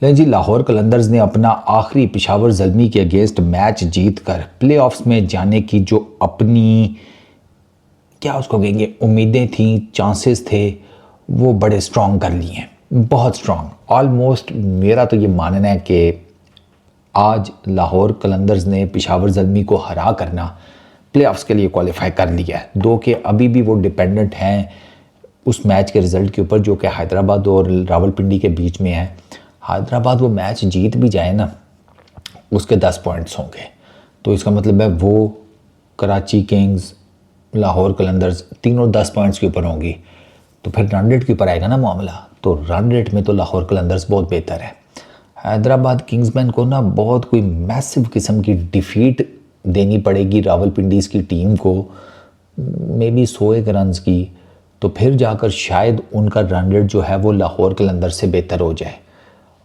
लेकिन जी लाहौर कलंदर्स ने अपना आखिरी पेशावर ज़ल्मी के अगेंस्ट मैच जीत कर प्लेऑफ्स में जाने की जो अपनी क्या उसको कहेंगे उम्मीदें थी, चांसेस थे, वो बड़े स्ट्रॉन्ग कर लिए हैं, बहुत स्ट्रॉन्ग। ऑलमोस्ट मेरा तो ये मानना है कि आज लाहौर कलंदर्स ने पेशावर ज़ल्मी को हरा करना प्लेऑफ्स के लिए क्वालिफाई कर लिया है। दो कि अभी भी वो डिपेंडेंट हैं उस मैच के रिज़ल्ट के ऊपर जो कि हैदराबाद और रावलपिंडी के बीच में है। हैदराबाद वो मैच जीत भी जाए ना, उसके 10 पॉइंट्स होंगे, तो इसका मतलब है वो कराची किंग्स, लाहौर कलंदर्स तीनों 10 पॉइंट्स के ऊपर होंगी, तो फिर रन रेट के ऊपर आएगा ना मामला। तो रन रेट में तो लाहौर कलंदर्स बहुत बेहतर है। हैदराबाद किंग्समैन को ना बहुत कोई मैसिव किस्म की डिफीट देनी पड़ेगी रावलपिंडीज की टीम को, मे बी 100 रन्स की, तो फिर जाकर शायद उनका रन रेट जो है वो लाहौर कलंदर से बेहतर हो जाए।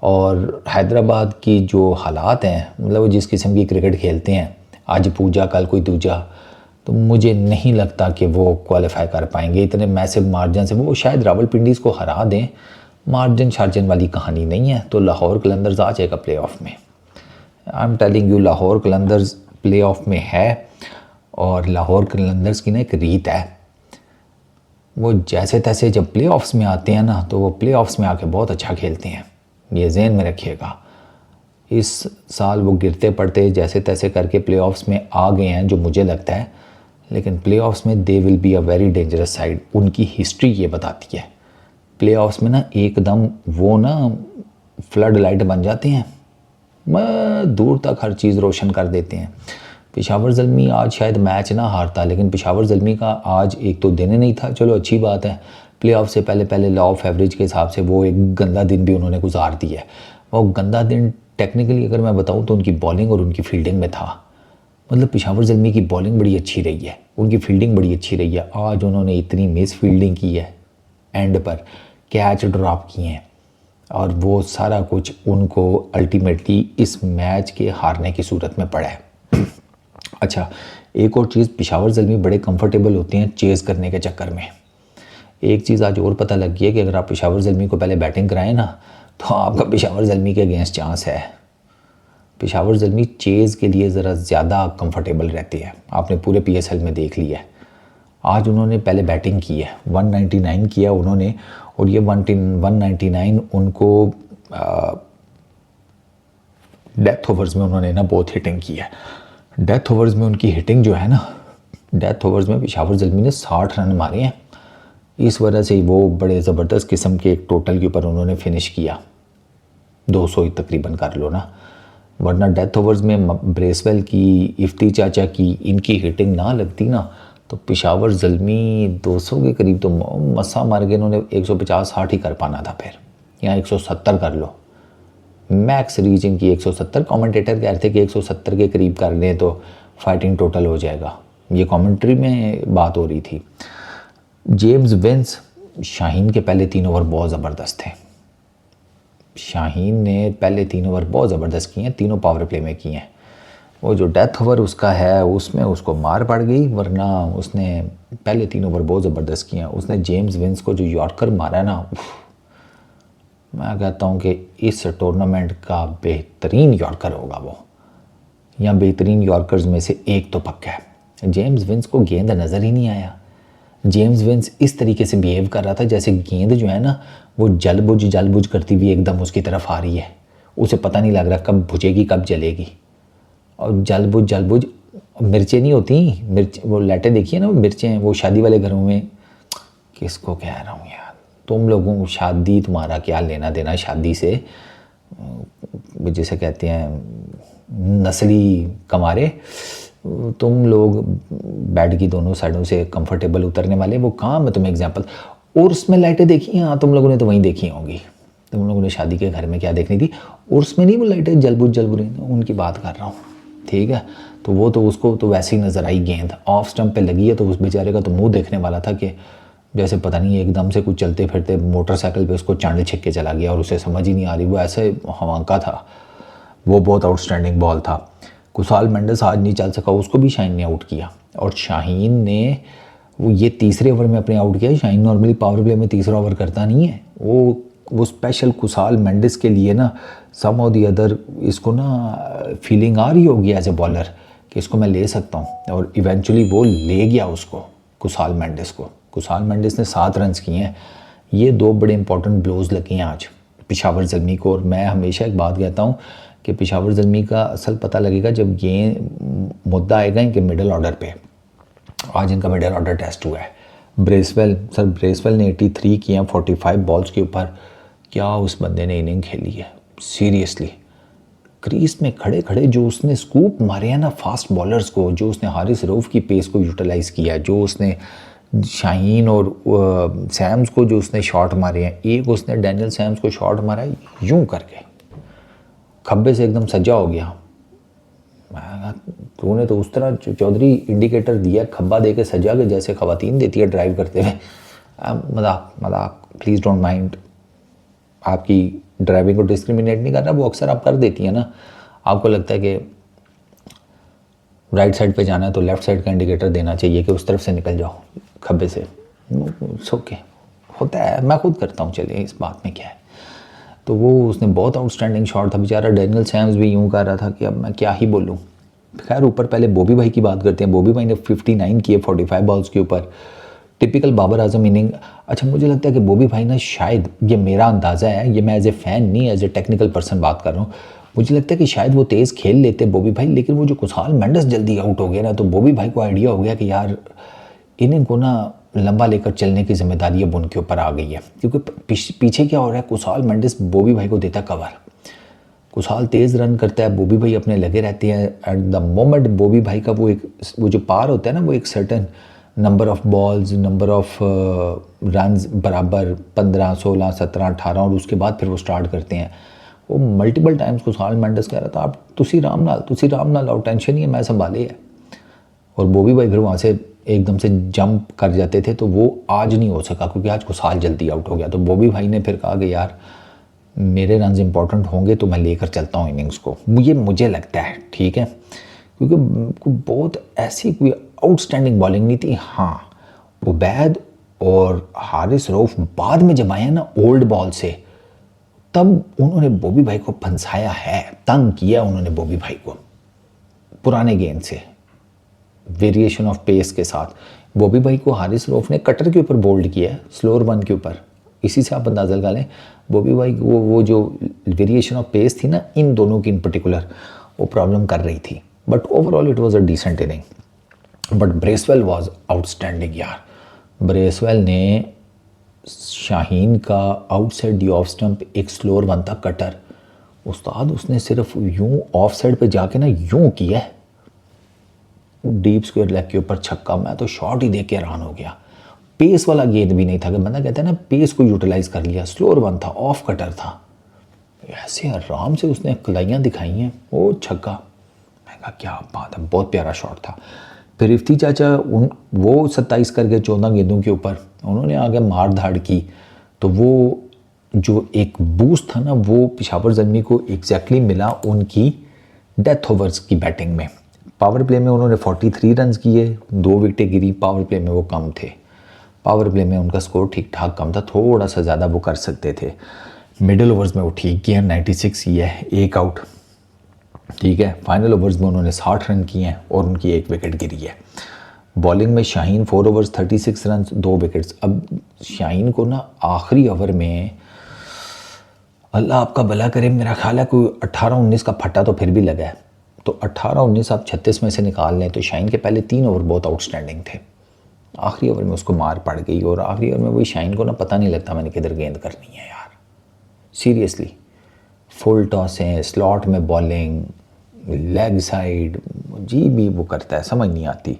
और हैदराबाद की जो हालात हैं, मतलब वो जिस किस्म की क्रिकेट खेलते हैं, आज पूजा कल कोई दूजा, तो मुझे नहीं लगता कि वो क्वालिफाई कर पाएंगे इतने मैसिव मार्जिन से। वो शायद रावलपिंडीज़ को हरा दें, मार्जिन शार्जिन वाली कहानी नहीं है, तो लाहौर कलंदर्स आ जाएगा प्ले ऑफ में। I am telling you, Lahore Qalandars play of में है। और लाहौर कलंदर्स की ना एक रीत है, वो जैसे तैसे जब प्ले ऑफ्स में आते हैं ना, तो वो प्ले ऑफ्स में आके बहुत अच्छा खेलते हैं, ये ज़हन में रखिएगा। इस साल वो गिरते पड़ते जैसे तैसे करके प्ले ऑफ्स में आ गए हैं जो मुझे लगता है, लेकिन प्ले ऑफ्स में they will be a very dangerous side. उनकी हिस्ट्री ये बताती है प्ले ऑफ्स में ना एकदम वो ना फ्लड लाइट बन जाते हैं, दूर तक हर चीज़ रोशन कर देते हैं। पेशावर ज़ल्मी आज शायद मैच ना हारता, लेकिन पेशावर ज़ल्मी का आज एक तो दिन नहीं था, चलो अच्छी बात है। प्ले ऑफ से पहले पहले लॉ ऑफ एवरेज के हिसाब से वो एक गंदा दिन भी उन्होंने गुजार दिया है। वो गंदा दिन टेक्निकली अगर मैं बताऊं तो उनकी बॉलिंग और उनकी फील्डिंग में था। मतलब पेशावर ज़ल्मी की बॉलिंग बड़ी अच्छी रही है, उनकी फील्डिंग बड़ी अच्छी रही है। आज उन्होंने इतनी मिस फील्डिंग की है, एंड पर कैच ड्रॉप किए हैं, और वो सारा कुछ उनको अल्टीमेटली इस मैच के हारने की सूरत में पड़ा है। अच्छा, एक और चीज़, पेशावर ज़ल्मी बड़े कंफर्टेबल होते हैं चेज़ करने के चक्कर में। एक चीज़ आज और पता लग गई है कि अगर आप पेशावर ज़ल्मी को पहले बैटिंग कराएं ना, तो आपका पेशावर ज़ल्मी के अगेंस्ट चांस है। पेशावर ज़ल्मी चेज़ के लिए ज़रा ज़्यादा कंफर्टेबल रहती है, आपने पूरे PSL में देख लिया है। आज उन्होंने पहले बैटिंग की है, 199 किया उन्होंने, और ये 199 उनको डेथ ओवर्स में उन्होंने ना बहुत हिटिंग की है। डेथ ओवर्स में उनकी हिटिंग जो है ना, डेथ ओवर्स में पेशावर ज़ल्मी ने 60 रन मारे हैं। इस वजह से वो बड़े ज़बरदस्त किस्म के एक टोटल के ऊपर उन्होंने फिनिश किया, 200 तकरीबन कर लो ना। वरना डेथ ओवर्स में ब्रेसवेल की, इफ्ती चाचा की, इनकी हिटिंग ना लगती ना, तो पेशावर ज़ल्मी 200 के करीब तो मसा मार के इन्होंने 150-60 ही कर पाना था, फिर यहाँ 170 कर लो। मैक्स रीचिंग की 170, कमेंटेटर कह रहे थे कि 170 के करीब कर लें तो फाइटिंग टोटल हो जाएगा, ये कमेंट्री में बात हो रही थी। जेम्स विंस, शाहीन के पहले 3 ओवर बहुत ज़बरदस्त थे। शाहीन ने पहले 3 ओवर बहुत ज़बरदस्त किए हैं, तीनों पावर प्ले में किए हैं। वो जो डेथ ओवर उसका है उसमें उसको मार पड़ गई, वरना उसने पहले 3 ओवर बहुत ज़बरदस्त किए हैं। उसने जेम्स विंस को जो यॉर्कर मारा है ना, मैं कहता हूँ कि इस टूर्नामेंट का बेहतरीन यॉर्कर होगा वो, या बेहतरीन यॉर्कर्स में से एक तो पक्का है। जेम्स विंस को गेंद नज़र ही नहीं आया। जेम्स विंस इस तरीके से बिहेव कर रहा था जैसे गेंद जो है ना वो जल बुझ करती हुई एकदम उसकी तरफ आ रही है, उसे पता नहीं लग रहा कब बुझेगी कब जलेगी। और जल बुझ मिर्चें नहीं होती, मिर्च वो लाइटें देखिए ना, वो मिर्चें, वो शादी वाले घरों में, किसको कह रहा हूँ यार, तुम लोगों को शादी, तुम्हारा क्या लेना देना शादी से, जिसे कहते हैं नस्ली कमारे, तुम लोग बेड की दोनों साइडों से कंफर्टेबल उतरने वाले, वो कहाँ, मैं तुम्हें एग्जांपल, उर्स में लाइटें देखी हैं, हाँ तुम लोगों ने तो वहीं देखी होंगी। तुम लोगों ने शादी के घर में क्या देखनी थी, उर्स में नहीं वो लाइटें जल बुझ रही, उनकी बात कर रहा हूँ, ठीक है। तो वो तो उसको तो वैसे ही नज़र आई, गेंद ऑफ स्टंप पे लगी है, तो उस बेचारे का तो मुंह देखने वाला था कि जैसे पता नहीं एकदम से कुछ चलते फिरते मोटरसाइकिल पे उसको चांद छिक के चला गया, और उसे समझ ही नहीं आ रही, वो ऐसे हवांका था। वो बहुत आउटस्टैंडिंग बॉल था। कुसाल मेंडिस आज नहीं चल सका, उसको भी शाहीन ने आउट किया, और शाहीन ने वो ये तीसरे ओवर में अपने आउट किया। शाहीन नॉर्मली पावर प्ले में तीसरा ओवर करता नहीं है, वो स्पेशल कुसाल मेंडिस के लिए ना सम और दी अदर इसको ना फीलिंग आ रही होगी एज ए बॉलर कि इसको मैं ले सकता हूँ, और इवेंचुअली वो ले गया उसको, कुसाल मेंडिस को। कुसाल मेंडिस ने 7 रन्स किए हैं। ये 2 बड़े इंपॉर्टेंट ब्लोज लगे हैं आज पेशावर ज़ल्मी को। और मैं हमेशा एक बात कहता हूँ कि पेशावर ज़ल्मी का असल पता लगेगा जब ये मुद्दा आएगा इनके मिडल ऑर्डर पे। आज इनका मिडल ऑर्डर टेस्ट हुआ है। ब्रेसवेल ने 83 किए हैं 45 बॉल्स के ऊपर। क्या उस बंदे ने इनिंग खेली है सीरियसली। क्रीज में खड़े खड़े जो उसने स्कूप मारे हैं ना फास्ट बॉलर्स को, जो उसने हारिस रऊफ की पेस को यूटिलाइज़ किया, जो उसने शाहीन और सैम्स को जो उसने शॉट मारे हैं, एक उसने डैनियल सैम्स को शॉट मारा है यूं करके खब्बे से एकदम सजा हो गया। तूने तो उस तरह चौधरी इंडिकेटर दिया खब्बा दे के सजा के जैसे ख़वातीन देती है ड्राइव करते हुए। मजाक प्लीज़ डोंट माइंड। आपकी ड्राइविंग को डिस्क्रिमिनेट नहीं कर रहा, वो अक्सर आप कर देती है ना। आपको लगता है कि राइट साइड पे जाना है तो लेफ़्ट साइड का इंडिकेटर देना चाहिए कि उस तरफ से निकल जाओ खब्बे से। ओके होता है, मैं खुद करता हूँ, चलिए इस बात में क्या है। तो वो उसने बहुत आउटस्टैंडिंग शॉट था बेचारा। डैनियल सैम्स भी यूँ कर रहा था कि अब मैं क्या ही बोलूँ। खैर ऊपर पहले बॉबी भाई की बात करते हैं। बॉबी भाई ने 59 किए 45 बॉल्स के ऊपर। Typical Babar Azam inning. अच्छा मुझे लगता है कि बॉबी भाई ना, शायद ये मेरा अंदाज़ा है, ये मैं एज ए फ़ैन नहीं एज ए टेक्निकल पर्सन बात कर रहा हूँ, मुझे लगता है कि शायद वो तेज़ खेल लेते बॉबी भाई, लेकिन वो जो कुसाल मेंडिस जल्दी आउट हो गया ना, तो बॉबी भाई को आइडिया हो गया कि यार इनिंग को ना लंबा लेकर चलने की जिम्मेदारी अब उनके ऊपर आ गई है। क्योंकि पीछे क्या हो रहा है, कुसाल मेंडिस बॉबी भाई को देता कवर, कुसाल तेज़ रन करता है, बॉबी भाई अपने लगे रहते हैं। एट द मोमेंट बॉबी भाई का वो जो पार होता है ना, वो एक certain number of balls, number of runs बराबर 15 16 17 18, और उसके बाद फिर वो स्टार्ट करते हैं। वो मल्टीपल टाइम्स कुसाल मेंडिस कह रहा था आप तुसी राम नाल आओ, टेंशन नहीं है, मैं संभाले है। और बॉबी भाई फिर वहाँ से एकदम से जंप कर जाते थे, तो वो आज नहीं हो सका क्योंकि आज कुसाल जल्दी आउट हो गया। तो बॉबी भाई ने फिर कहा कि यार मेरे रन्स इंपॉर्टेंट होंगे तो मैं लेकर चलता हूँ इनिंग्स को। मुझे लगता है ठीक है, क्योंकि बहुत ऐसी कोई आउटस्टैंडिंग बॉलिंग नहीं थी। हाँ उबैद और हारिस रऊफ बाद में जब आए ना ओल्ड बॉल से, तब उन्होंने बॉबी भाई को फंसाया है, तंग किया उन्होंने बॉबी भाई को पुराने गेंद से, वेरिएशन ऑफ पेस के साथ। बॉबी भाई को हारिस रऊफ ने कटर के ऊपर बोल्ड किया है, स्लोअर वन के ऊपर। इसी से आप अंदाज़ा लगा लें बॉबी भाई वो जो वेरिएशन ऑफ पेस थी ना इन दोनों की इन पर्टिकुलर, वो प्रॉब्लम कर रही थी। But overall it was a decent inning. But Bracewell was outstanding यार। ब्रेसवेल ने शाहीन का आउटसाइड दी ऑफ स्टंप एक स्लोअर वन था कटर, उस्ताद उसने सिर्फ यूं ऑफ साइड पे जाके ना यूं किया है, डीप स्क्वायर लेग के ऊपर छक्का। मैं तो शॉट ही देख के हैरान हो गया। पेस वाला गेंद भी नहीं था कि बंदा कहता है ना पेस को यूटिलाइज कर लिया, स्लोअर वन था, ऑफ कटर था, ऐसे आराम से उसने कलाइयाँ दिखाई हैं, वो छक्का। मैं कहा क्या बात है, बहुत प्यारा शॉट था। फिर इफ्ती चाचा वो 27 करके 14 गेंदों के ऊपर उन्होंने आगे मार धाड़ की, तो वो जो एक बूस्ट था ना वो पेशावर ज़ल्मी को एग्जैक्टली मिला उनकी डेथ ओवर्स की बैटिंग में। पावर प्ले में उन्होंने 43 रन किए, 2 विकेटें गिरी। पावर प्ले में वो कम थे, पावर प्ले में उनका स्कोर ठीक ठाक कम था, थोड़ा सा ज़्यादा वो कर सकते थे। मिडिल ओवर्स में वो ठीक किए, 96 किए, 1 आउट, ठीक है। फाइनल ओवर्स में उन्होंने 60 रन किए हैं और उनकी 1 विकेट गिरी है। बॉलिंग में शाहीन 4 ओवर्स 36 रन 2 विकेट्स। अब शाहीन को ना आखिरी ओवर में, अल्लाह आपका भला करे, मेरा ख्याल है कोई 18-19 का फटा तो फिर भी लगा है, तो 18-19 आप 36 में से निकाल लें तो शाहीन के पहले 3 ओवर बहुत आउटस्टैंडिंग थे। आखिरी ओवर में उसको मार पड़ गई, और आखिरी ओवर में वही शाहीन को ना पता नहीं लगता मैंने किधर गेंद करनी है यार, सीरियसली। फुल टॉस है, स्लॉट में बॉलिंग, लेग साइड, जी भी वो करता है, समझ नहीं आती।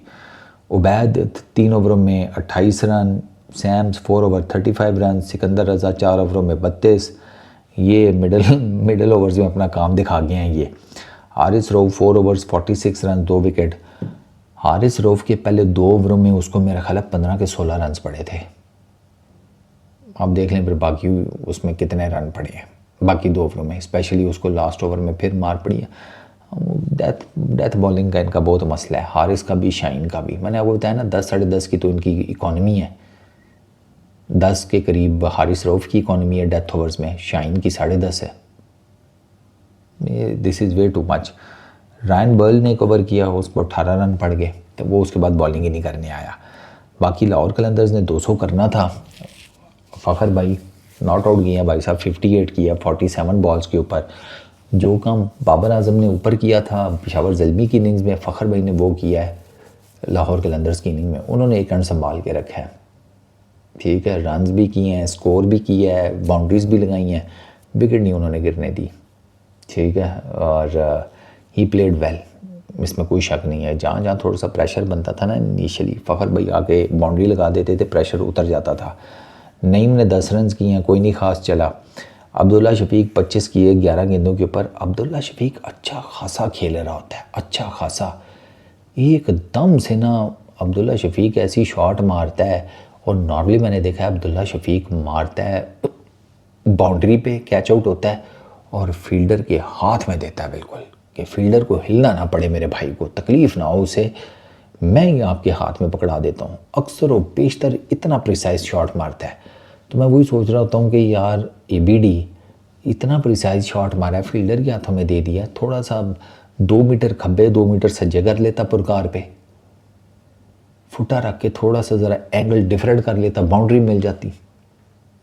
उबैद 3 ओवरों में 28 run, Sams 4 over 35 run, Sikandar Raza 4 ओवरों में 32। ये मिडल ओवर्स में अपना काम दिखा गए हैं ये। Haris Rauf 4 overs 46 run 2 wicket. Haris Rauf के पहले 2 ओवरों में उसको मेरा ख्याल है 15 के 16 रन पड़े थे। आप देख लें फिर बाकी उसमें कितने रन पड़े हैं बाकी 2 ओवरों में, स्पेशली उसको लास्ट ओवर में फिर मार पड़ी है। डेथ बॉलिंग का इनका बहुत मसला है, हारिस का भी शाहीन का भी। मैंने आपको बताया ना 10 साढ़े 10 की तो इनकी इकॉनमी है, 10 के करीब हारिस रऊफ की इकॉनमी है डेथ ओवर्स में, शाहीन की 10.5 है। This is way too much. Ryan बर्ल ने कवर किया, उसको 18 रन पड़ गए, तो वो उसके बाद बॉलिंग ही नहीं करने आया। बाकी लाहौर कलंदर्स ने 200 करना था। फ़खर भाई नॉट आउट किए हैं भाई साहब, 58 किया 47 बॉल्स के ऊपर। जो काम बाबर आजम ने ऊपर किया था पेशावर ज़ल्मी की इनिंग्स में, फ़खर भाई ने वो किया है लाहौर कलंदर्स की इनिंग में। उन्होंने एक रन संभाल के रखा है, ठीक है, रन्स भी किए हैं, स्कोर भी किया है, बाउंड्रीज भी लगाई हैं, विकेट नहीं उन्होंने गिरने दी, ठीक है। और ही प्लेड वेल, इसमें कोई शक नहीं है। जहाँ जहाँ थोड़ा सा प्रेशर बनता था ना इनिशियली, फ़खर भाई आके बाउंड्री लगा देते थे, प्रेशर उतर जाता था। नईम ने 10 रन किए हैं, कोई नहीं ख़ास चला। अब्दुल्ला शफीक 25 किए 11 गेंदों के ऊपर। अब्दुल्ला शफीक अच्छा खासा खेल रहा होता है, अच्छा खासा, एकदम से ना अब्दुल्ला शफीक ऐसी शॉट मारता है। और नॉर्मली मैंने देखा है अब्दुल्ला शफीक मारता है, बाउंड्री पे कैच आउट होता है और फील्डर के हाथ में देता है, बिल्कुल कि फील्डर को हिलना ना पड़े, मेरे भाई को तकलीफ़ ना हो उसे, मैं ये आपके हाथ में पकड़ा देता हूँ। अक्सर व बेशतर इतना प्रिसाइज शॉट मारता है। तो मैं वही सोच रहा होता हूँ कि यार एबीडी इतना प्रिसाइज शॉट मारा है, फील्डर के हाथों में दे दिया। थोड़ा सा 2 मीटर खब्बे 2 मीटर सज्जे कर लेता, पुरकार पे फुटा रख के थोड़ा सा ज़रा एंगल डिफरेंट कर लेता, बाउंड्री मिल जाती।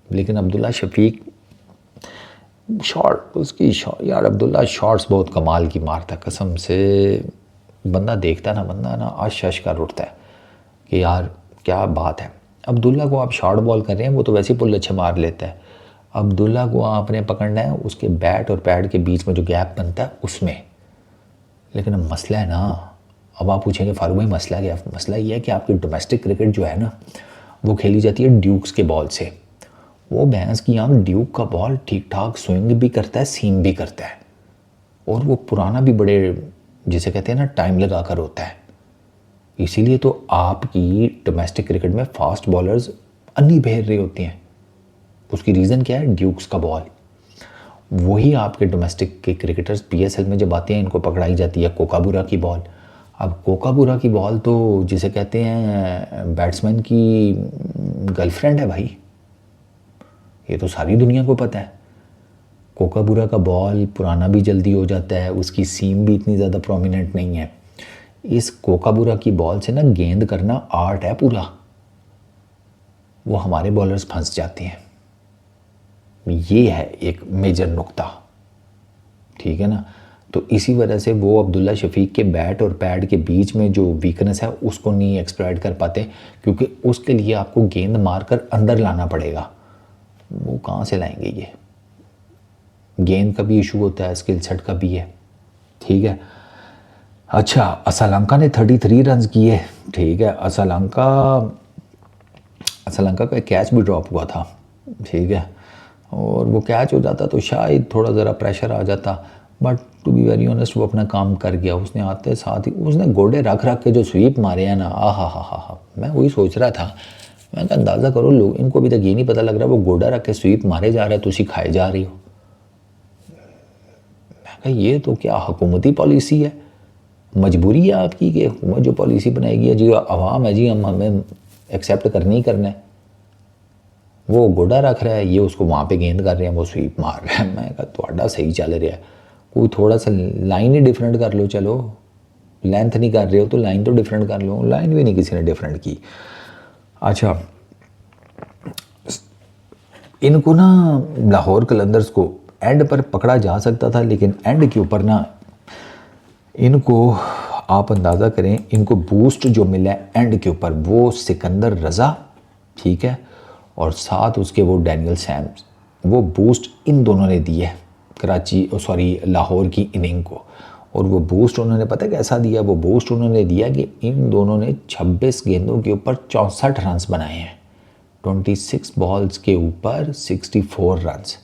लेकिन अब्दुल्ला शफीक शॉट उसकी यार अब्दुल्ला शॉट्स बहुत कमाल की मारता है, कसम से। बंदा देखता ना, बंदा ना अश अश कर उठता है कि यार क्या बात है। अब्दुल्ला को आप शॉर्ट बॉल कर रहे हैं, वो तो वैसे ही पुल अच्छे मार लेता है। अब्दुल्ला को आपने पकड़ना है उसके बैट और पैड के बीच में जो गैप बनता है उसमें। लेकिन अब मसला है ना, अब आप पूछेंगे फारूक भाई मसला क्या? मसला ये है कि आपकी डोमेस्टिक क्रिकेट जो है ना वो खेली जाती है ड्यूक्स के बॉल से। वो भैंस की आम ड्यूक का बॉल ठीक ठाक स्विंग भी करता है, सीम भी करता है, और वो पुराना भी बड़े जिसे कहते हैं ना टाइम लगा कर होता है। इसीलिए तो आपकी डोमेस्टिक क्रिकेट में फास्ट बॉलर्स अन्नी बहेर रही होती हैं। उसकी रीज़न क्या है? ड्यूक्स का बॉल। वही आपके डोमेस्टिक के क्रिकेटर्स पीएसएल में जब आते हैं इनको पकड़ाई जाती है कोकाबुरा की बॉल। अब कोकाबुरा की बॉल तो जिसे कहते हैं बैट्समैन की गर्लफ्रेंड है भाई, ये तो सारी दुनिया को पता है। कोकाबुरा का बॉल पुराना भी जल्दी हो जाता है, उसकी सीम भी इतनी ज़्यादा प्रोमिनेंट नहीं है। इस कोकाबुरा की बॉल से ना गेंद करना आर्ट है पूरा, वो हमारे बॉलर्स फंस जाते हैं। ये है एक मेजर नुक्ता, ठीक है ना। तो इसी वजह से वो अब्दुल्ला शफीक के बैट और पैड के बीच में जो वीकनेस है उसको नहीं एक्सप्लॉइट कर पाते, क्योंकि उसके लिए आपको गेंद मारकर अंदर लाना पड़ेगा। वो कहाँ से लाएंगे? ये गेंद का भी इशू होता है, स्किल सेट का भी है, ठीक है। अच्छा, असलंका ने 33 रन किए, ठीक है। असलंका का कैच भी ड्रॉप हुआ था, ठीक है, और वो कैच हो जाता तो शायद थोड़ा ज़रा प्रेशर आ जाता, but to be very honest वो अपना काम कर गया। उसने आते साथ ही उसने गोडे रख रख के जो स्वीप मारे हैं ना, हा, मैं वही सोच रहा था, मैं कहा अंदाज़ा करो लोग, इनको अभी तक ये नहीं पता लग रहा वो गोडा रख के स्वीप मारे जा रहा है, तो उसी खाए जा रही हो। मैं कहा ये तो क्या हुकूमती पॉलिसी है, मजबूरी है आपकी कि हुकूमत जो पॉलिसी बनाएगी है जी आवाम है जी, हम हमें एक्सेप्ट करनी ही करना है। वो गोडा रख रहा है, ये उसको वहाँ पे गेंद कर रहे हैं, वो स्वीप मार रहा है। मैं कहा थोड़ा सही चल रहा है, कोई थोड़ा सा लाइन ही डिफरेंट कर लो, चलो लेंथ नहीं कर रहे हो तो लाइन तो डिफरेंट कर लो। लाइन भी नहीं किसी ने डिफरेंट की। अच्छा, इनको ना लाहौर कलंदर्स को एंड पर पकड़ा जा सकता था, लेकिन एंड के ऊपर ना इनको आप अंदाज़ा करें, इनको बूस्ट जो मिला है एंड के ऊपर वो सिकंदर रज़ा, ठीक है, और साथ उसके वो डैनियल सैम्स, वो बूस्ट इन दोनों ने दी है लाहौर की इनिंग को। और वो बूस्ट उन्होंने पता कैसा दिया? वो बूस्ट उन्होंने दिया कि इन दोनों ने 26 गेंदों के ऊपर 64 रन्स बनाए हैं, 26 बॉल्स के ऊपर 64 रन्स।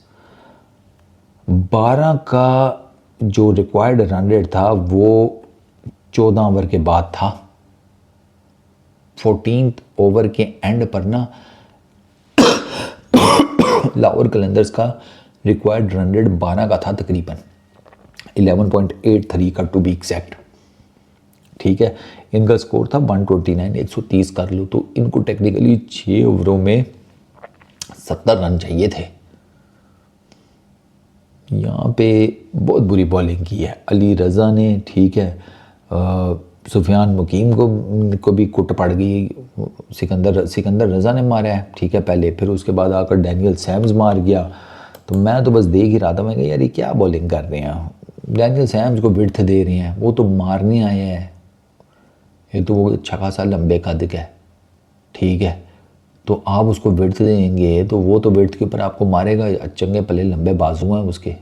12 का जो रिक्वायर्ड रन रेट था वो 14 ओवर के बाद था। 14th ओवर के एंड पर ना लाहौर कलंदर्स का रिक्वायर्ड रन रेट 12 का था, तकरीबन 11.83 का टू बी एग्जैक्ट, ठीक है। इनका स्कोर था 129, 130 कर लो तो इनको टेक्निकली 6 ओवरों में 70 रन चाहिए थे। यहाँ पे बहुत बुरी बॉलिंग की है अली रज़ा ने, ठीक है। सुफियान मुकीम को भी कुट पड़ गई, सिकंदर रज़ा ने मारा है, ठीक है पहले, फिर उसके बाद आकर डैनियल सैम्स मार गया। तो मैं तो बस देख ही रहा था, मैं कहा यार ये क्या बॉलिंग कर रहे हैं, डैनियल सैम्स को विड्थ दे रहे हैं, वो तो मारने आए हैं, ये तो वो अच्छा खासा लंबे कद का है, ठीक है। तो आप उसको विड्थ देंगे तो वो तो विड्थ के ऊपर आपको मारेगा, चंगे पले लंबे बाजू हैं उसके,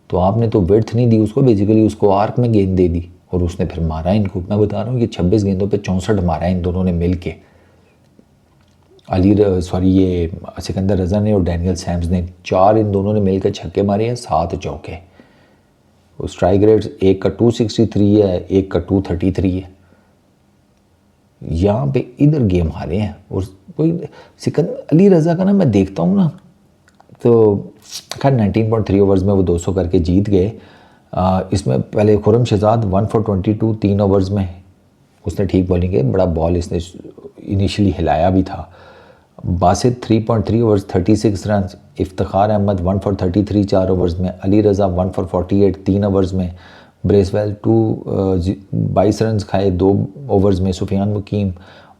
तो आपने तो विड्थ नहीं दी उसको, बेसिकली उसको आर्क में गेंद दे दी और उसने फिर मारा इनको। मैं बता रहा हूँ कि 26 गेंदों पे 64 मारा इन दोनों ने मिल के, ये सिकंदर रज़ा ने और डैनियल सैम्स ने, 4 इन दोनों ने मिलकर छक्के मारे हैं, 7 चौके। स्ट्राइक रेट एक का 263 है, एक का 233 है। यहाँ पे इधर गेम हारे हैं। और कोई अली रज़ा का ना मैं देखता हूँ ना, तो खैर 19.3 ओवर्स में वो 200 करके जीत गए। इसमें पहले खुरम शहजाद 1 for 22 3 ओवर्स में उसने ठीक बॉलिंग की, बड़ा बॉल इसने इनिशियली हिलाया भी था। Basit 3.3 overs 36 run, Iftikhar Ahmed 1 for 33 4 overs में, अली रज़ा 1 for 48 3 ओवर्स में, ब्रेसवेल 22 रन खाए 2 ओवर्स में, सुफियान मुकीम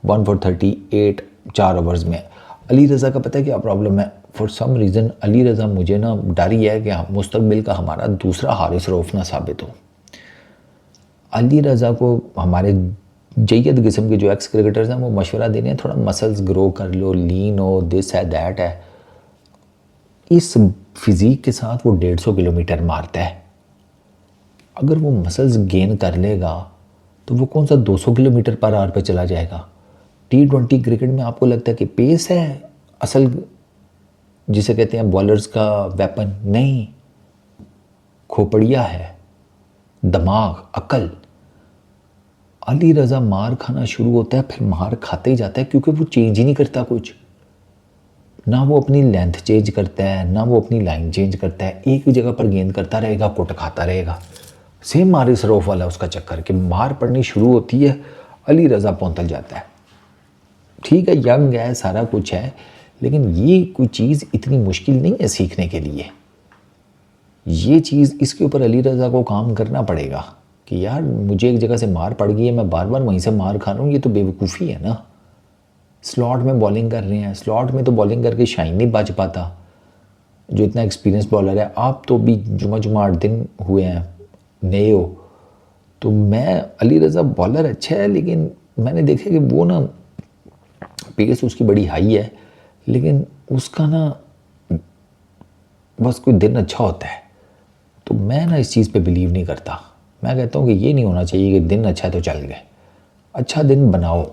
1 for 38 4 ओवर्स में। अली रज़ा का पता है क्या प्रॉब्लम है, for some reason Ali Raza मुझे ना डर ही है कि मुस्तकबिल का हमारा दूसरा हारिस रऊफ़ ना साबित हो। अली रज़ा को हमारे जयद किस्म के जो एक्स क्रिकेटर्स हैं वो मशवरा दे रहे हैं थोड़ा मसल्स ग्रो कर लो, लीन हो, दिस है दैट है। इस फिज़ीक के साथ वो 150 किलोमीटर मारता है, अगर वो मसल्स गेन कर लेगा तो वो कौन सा 200 किलोमीटर पर आवर पे चला जाएगा। T20 क्रिकेट में आपको लगता है कि पेस है असल जिसे कहते हैं बॉलर्स का वेपन, नहीं, खोपड़िया है, दिमाग, अकल। अली रज़ा मार खाना शुरू होता है फिर मार खाते ही जाता है, क्योंकि वो चेंज ही नहीं करता कुछ, ना वो अपनी लेंथ चेंज करता है ना वो अपनी लाइन चेंज करता है, एक ही जगह पर गेंद करता रहेगा, कुट खाता रहेगा। सेम हारिस रऊफ़ वाला उसका चक्कर कि मार पड़नी शुरू होती है, अली रज़ा पहुंचल जाता है। ठीक है यंग है, सारा कुछ है, लेकिन ये कोई चीज़ इतनी मुश्किल नहीं है सीखने के लिए। ये चीज़ इसके ऊपर अली रज़ा को काम करना पड़ेगा कि यार मुझे एक जगह से मार पड़ गई है, मैं बार बार वहीं से मार खा रहा हूँ, ये तो बेवकूफ़ी है ना। स्लॉट में बॉलिंग कर रहे हैं, स्लॉट में तो बॉलिंग करके शाइन नहीं बच पाता जो इतना एक्सपीरियंस बॉलर है। आप तो भी जुमा 8 दिन हुए हैं नए हो, तो मैं अली रज़ा बॉलर अच्छा है, लेकिन मैंने देखा कि वो ना पेस उसकी बड़ी हाई है, लेकिन उसका ना बस कोई दिन अच्छा होता है। तो मैं ना इस चीज़ पे बिलीव नहीं करता। मैं कहता हूँ कि ये नहीं होना चाहिए कि दिन अच्छा है तो चल गए। अच्छा दिन बनाओ,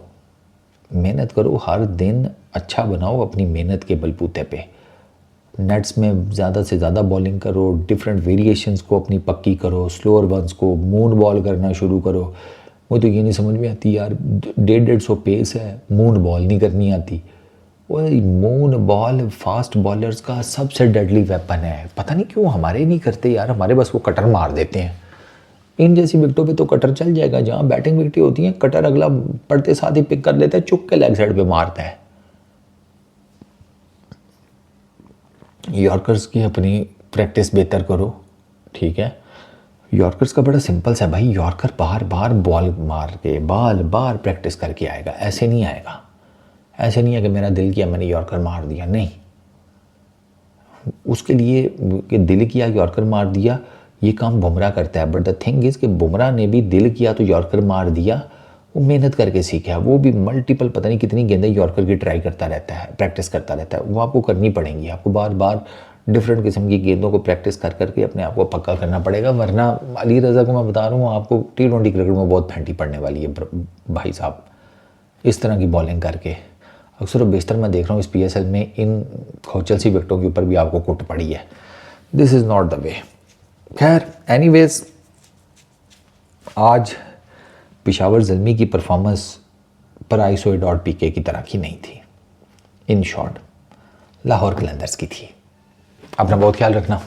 मेहनत करो, हर दिन अच्छा बनाओ अपनी मेहनत के बलबूते पे। नेट्स में ज़्यादा से ज़्यादा बॉलिंग करो, डिफरेंट वेरिएशंस को अपनी पक्की करो, स्लोअर वंस को मून बॉल करना शुरू करो। मुझे तो ये नहीं समझ में आती यार, 150 पेस है, मून बॉल नहीं करनी आती। वो मून बॉल फास्ट बॉलर्स का सबसे डेडली वेपन है, पता नहीं क्यों हमारे नहीं करते यार, हमारे बस वो कटर मार देते हैं। इन जैसी विकेटों पे तो कटर चल जाएगा, जहाँ बैटिंग विकेटें होती हैं कटर अगला पड़ते साथ ही पिक कर लेता है, चुक के लेग साइड पे मारता है। यॉर्कर्स की अपनी प्रैक्टिस बेहतर करो, ठीक है। यॉर्कर्स का बड़ा सिंपल सा भाई, यॉर्कर बार बार बॉल मार के बार बार प्रैक्टिस करके आएगा, ऐसे नहीं आएगा। ऐसे नहीं है कि मेरा दिल किया मैंने यॉर्कर मार दिया, नहीं। उसके लिए कि दिल किया यॉर्कर मार दिया, ये काम बुमराह करता है। बट द थिंग इज़ कि बुमराह ने भी दिल किया तो यॉर्कर मार दिया, वो मेहनत करके सीखा है, वो भी मल्टीपल पता नहीं कितनी गेंदें यॉर्कर की ट्राई करता रहता है, प्रैक्टिस करता रहता है। वो आपको करनी पड़ेंगी, आपको बार बार डिफरेंट किस्म की गेंदों को प्रैक्टिस कर करके अपने आप को पक्का करना पड़ेगा, वरना अली रज़ा को मैं बता रहा हूँ आपको T20 क्रिकेट में बहुत फेंटी पड़ने वाली है भाई साहब, इस तरह की बॉलिंग करके। अक्सर बेशतर मैं देख रहा हूँ इस PSL में इन खोचल सी विकेटों के ऊपर भी आपको कुट पड़ी है। This is not the way. खैर एनीवेज, आज पेशावर ज़ल्मी की परफॉर्मेंस पर ISOA.PK की तरह की नहीं थी, इन शॉर्ट लाहौर कलंदर्स की थी। अपना बहुत ख्याल रखना।